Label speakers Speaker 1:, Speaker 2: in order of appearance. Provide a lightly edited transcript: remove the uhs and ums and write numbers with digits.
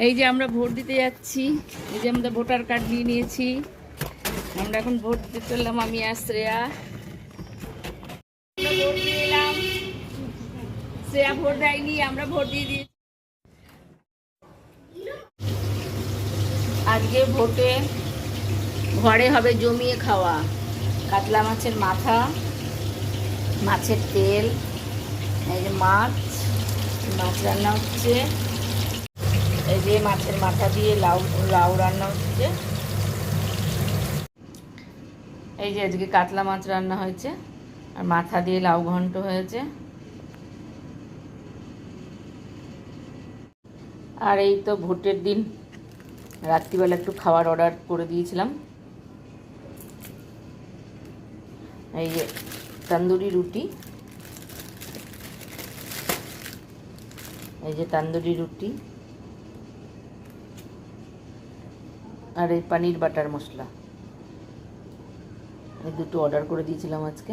Speaker 1: এই যে আমরা ভোট দিতে যাচ্ছি, এই যে আমরা ভোটার কার্ড নিয়ে নিয়েছি, আমরা এখন ভোট দিতে চললাম। আমি আর শ্রেয়া ভোট দিয়ে এলাম। শ্রেয়া ভোট দেয়নি, আমরা ভোট দিয়ে দিয়েছি। আজকে ভোটে ঘরে হবে জমিয়ে খাওয়া, কাতলা মাছের মাথা, মাছের তেল, এই যে মাছ রান্না হচ্ছে, এই যে মাছের মাথা দিয়ে লাউ লাউ রান্না হচ্ছে, এই যে আজকে কাতলা মাছ রান্না হয়েছে আর মাথা দিয়ে লাউ ঘন্ট হয়েছে। আর এই তো ভোটের দিন রাত্রিবেলা একটু খাবার অর্ডার করে দিয়েছিলাম, এই যে তন্দুরি রুটি, এই যে তন্দুরি রুটি আর এই পনির বাটার মশলা, এই দুটো অর্ডার করে দিয়েছিলাম আজকে।